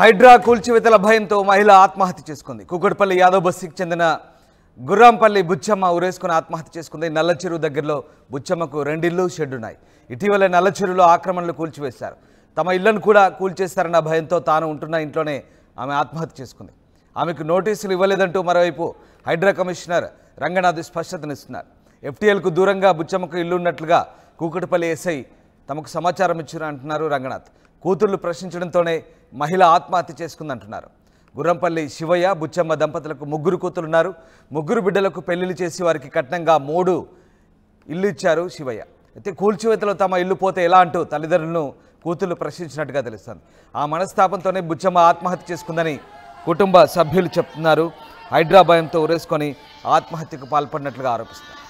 హైడ్రా కూల్చివేతల భయంతో మహిళ ఆత్మహత్య చేసుకుంది. కుక్కడపల్లి యాదవ్ బస్తీకి చెందిన గుర్రాంపల్లి బుచ్చమ్మ ఉరేసుకుని ఆత్మహత్య చేసుకుంది. నల్లచెరువు దగ్గరలో బుచ్చమ్మకు 2 ఇళ్లు షెడ్ ఉన్నాయి. ఇటీవల నల్లచెరువులో ఆక్రమణలు కూల్చివేశారు. తమ ఇళ్లను కూడా కూల్చేస్తారన్న భయంతో తాను ఉంటున్న ఇంట్లోనే ఆమె ఆత్మహత్య చేసుకుంది. ఆమెకు నోటీసులు ఇవ్వలేదంటూ మరోవైపు హైడ్రా కమిషనర్ రంగనాథ్ స్పష్టతనిస్తున్నారు. ఎఫ్టీఎల్కు దూరంగా బుచ్చమ్మకు ఇల్లు ఉన్నట్లుగా కూకట్పల్లి ఎస్ఐ తమకు సమాచారం ఇచ్చారంటున్నారు రంగనాథ్. కూతుర్లు ప్రశ్నించడంతోనే మహిళ ఆత్మహత్య చేసుకుందంటున్నారు. గుర్రంపల్లి శివయ్య బుచ్చమ్మ దంపతులకు 3 కూతురున్నారు. 3 బిడ్డలకు పెళ్లిళ్ళు చేసి వారికి కట్నంగా 3 ఇల్లు ఇచ్చారు శివయ్య. అయితే కూల్చివేతలో తమ ఇల్లు పోతే ఎలా అంటూ తల్లిదండ్రులను కూతుర్లు ప్రశ్నించినట్టుగా తెలుస్తుంది. ఆ మనస్తాపంతోనే బుచ్చమ్మ ఆత్మహత్య చేసుకుందని కుటుంబ సభ్యులు చెప్తున్నారు. హైడ్రా భయంతో ఉరేసుకొని ఆత్మహత్యకు పాల్పడినట్లుగా ఆరోపిస్తున్నారు.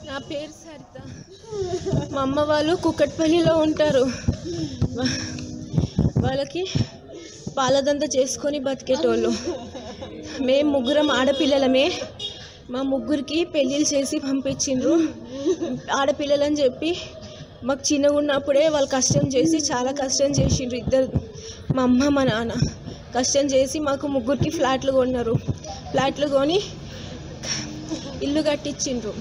నా పేరు సరిత. మా అమ్మ వాళ్ళు కుక్కట్పల్లిలో ఉంటారు. వాళ్ళకి పాలదంత చేసుకొని బతికేటోళ్ళు. మేము 3 ఆడపిల్లలమే. మా 3కి పెళ్ళిళ్ళు చేసి పంపించిండ్రు. ఆడపిల్లలని చెప్పి మాకు చిన్నగా ఉన్నప్పుడే వాళ్ళు కష్టం చేసి చాలా కష్టం చేసిండ్రు. ఇద్దరు మా అమ్మ మా నాన్న కష్టం చేసి మాకు 3కి ఫ్లాట్లు కొన్నారు. ఫ్లాట్లు కొని ఇల్లు కట్టించిండ్రు.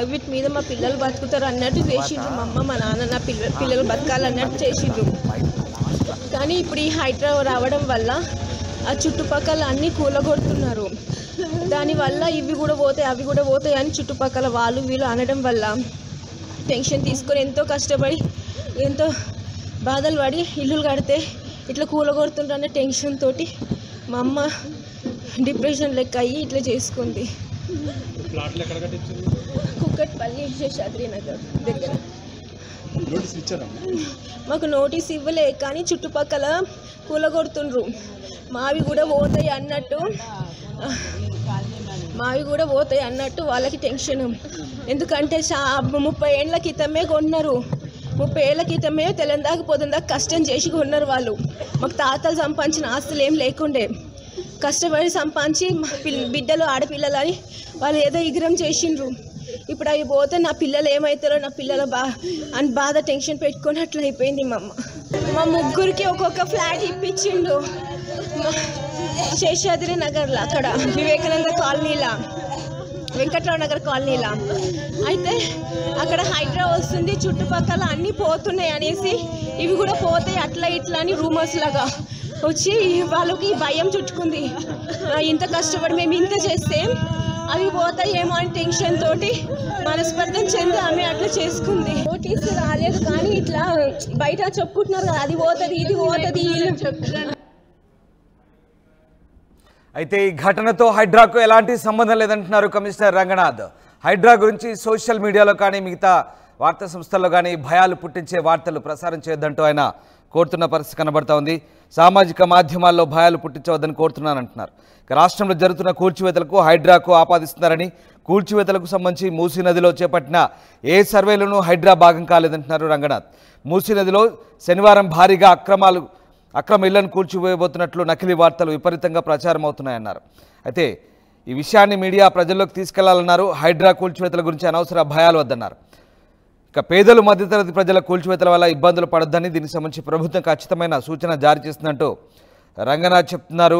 వీటి మీద మా పిల్లలు బతుకుతారు అన్నట్టు చేసిండ్రు. మా అమ్మ మా నాన్న నా పిల్లలు బతకాలన్నట్టు చేసిండ్రు. కానీ ఇప్పుడు ఈ హైడ్రా రావడం వల్ల ఆ చుట్టుపక్కల అన్నీ కూలగొడుతున్నారు. దానివల్ల ఇవి కూడా పోతాయి అవి కూడా పోతాయి అని చుట్టుపక్కల వాళ్ళు వీళ్ళు అనడం వల్ల టెన్షన్ తీసుకొని ఎంతో కష్టపడి ఎంతో బాధలు పడి ఇల్లులు కడితే ఇట్లా కూలగొడుతుండ్రు అన్న టెన్షన్ తోటి మా అమ్మ డిప్రెషన్ లెక్క అయ్యి ఇట్లా చేసుకుంది. కుక్కట్పల్లి శేషాద్రి నగర్ దగ్గర మాకు నోటీస్ ఇవ్వలే, కానీ చుట్టుపక్కల కూలగొడుతుండ్రు. మావి కూడా పోతాయి అన్నట్టు వాళ్ళకి టెన్షన్. ఎందుకంటే 30 ఏళ్ళ క్రితమే కొన్నారు. 30 ఏళ్ళ క్రితమే తెలంగాణ పొద్దుందాకా కష్టం చేసి కొన్నారు వాళ్ళు. మాకు తాతలు సంపాదించిన ఆస్తులు ఏం లేకుండే. కష్టపడి సంపాదించి బిడ్డలు ఆడపిల్లలని వాళ్ళు ఏదో ఇగ్రం చేసిండ్రు. ఇప్పుడు అవి పోతే నా పిల్లలు ఏమవుతారో నా పిల్లల అని బాధ టెన్షన్ పెట్టుకొని అట్లా అయిపోయింది. మా 3కి ఒక్కొక్క ఫ్లాట్ ఇప్పించిండు శేషాద్రి నగర్లో, అక్కడ వివేకానంద కాలనీలా, వెంకట్రావు నగర్ కాలనీలా. అయితే అక్కడ హైడ్రా వస్తుంది, చుట్టుపక్కల అన్నీ పోతున్నాయి అనేసి ఇవి కూడా పోతాయి అట్లా ఇట్లా అని రూమర్స్ లాగా వచ్చి వాళ్ళకి భయం చుట్టుకుంది. ఇంత కష్టపడి మేము ఇంత చేస్తే అవి పోతాయేమో అని టెన్షన్ తోటి మనస్పర్ధం చెంది ఆమె అట్లా చేసుకుంది. నోటీస్ రాలేదు, కానీ ఇట్లా బయట చెప్పుకుంటున్నారు కదా అది పోతుంది ఇది పోతుంది వీళ్ళు చెప్తున్నారు. అయితే ఈ ఘటనతో హైడ్రాకు ఎలాంటి సంబంధం లేదంటున్నారు కమిషనర్ రంగనాథ్. హైడ్రా గురించి సోషల్ మీడియాలో కానీ మిగతా వార్తా సంస్థల్లో కానీ భయాలు పుట్టించే వార్తలు ప్రసారం చేయొద్దంటూ ఆయన కోరుతున్న పరిస్థితి కనబడతా ఉంది. సామాజిక మాధ్యమాల్లో భయాలు పుట్టించవద్దని కోరుతున్నానంటున్నారు. రాష్ట్రంలో జరుగుతున్న కూల్చివేతలకు హైడ్రాకు ఆపాదిస్తున్నారని, కూల్చివేతలకు సంబంధించి మూసీ నదిలో చేపట్టిన ఏ సర్వేలోనూ హైడ్రా భాగం కాలేదంటున్నారు రంగనాథ్. మూసీ నదిలో శనివారం భారీగా అక్రమ ఇళ్లను కూల్చివేయబోతున్నట్లు నకిలీ వార్తలు విపరీతంగా ప్రచారం అవుతున్నాయన్నారు. అయితే ఈ విషయాన్ని మీడియా ప్రజల్లోకి తీసుకెళ్లాలన్నారు. హైడ్రా కూల్చివేతల గురించి అనవసర భయాలు వద్దన్నారు. ఇక పేదలు మధ్యతరగతి ప్రజల కూల్చివేతల వల్ల ఇబ్బందులు పడొద్దని, దీనికి సంబంధించి ప్రభుత్వం ఖచ్చితమైన సూచన జారీ చేస్తుందంటూ రంగనాథ్ చెప్తున్నారు.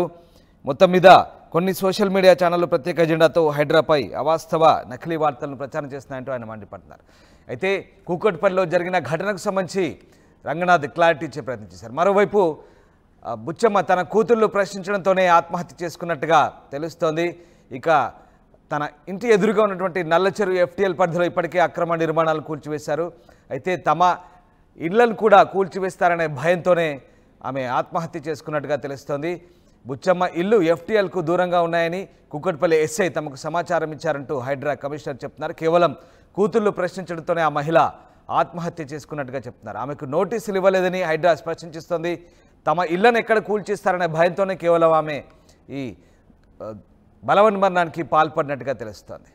మొత్తం మీద కొన్ని సోషల్ మీడియా ఛానళ్లు ప్రత్యేక ఎజెండాతో హైడ్రాపై అవాస్తవ నకిలీ వార్తలను ప్రచారం చేస్తున్నాయంటూ ఆయన మండిపడుతున్నారు. అయితే కూకట్పల్లిలో జరిగిన ఘటనకు సంబంధించి రంగనాథ్ క్లారిటీ ఇచ్చే ప్రయత్నం చేశారు. మరోవైపు బుచ్చమ్మ తన కూతుర్లు ప్రశ్నించడంతోనే ఆత్మహత్య చేసుకున్నట్టుగా తెలుస్తోంది. ఇక తన ఇంటి ఎదురుగా ఉన్నటువంటి నల్లచెరువు ఎఫ్టీఎల్ పరిధిలో ఇప్పటికే అక్రమ నిర్మాణాలు కూల్చివేశారు. అయితే తమ ఇళ్లను కూడా కూల్చివేస్తారనే భయంతోనే ఆమె ఆత్మహత్య చేసుకున్నట్టుగా తెలుస్తోంది. బుచ్చమ్మ ఇల్లు ఎఫ్టీఎల్కు దూరంగా ఉన్నాయని కూకట్పల్లి ఎస్ఐ తమకు సమాచారం ఇచ్చారంటూ హైడ్రా కమిషనర్ చెప్తున్నారు. కేవలం కూతుర్లు ప్రశ్నించడంతోనే ఆ మహిళ ఆత్మహత్య చేసుకున్నట్టుగా చెప్తున్నారు. ఆమెకు నోటీసులు ఇవ్వలేదని హైడ్రా స్పష్టం చేస్తోంది. తమ ఇళ్లను ఎక్కడ కూల్చిస్తారనే భయంతోనే కేవలం ఆమె ఈ బలవన్మరణానికి పాల్పడినట్టుగా తెలుస్తోంది.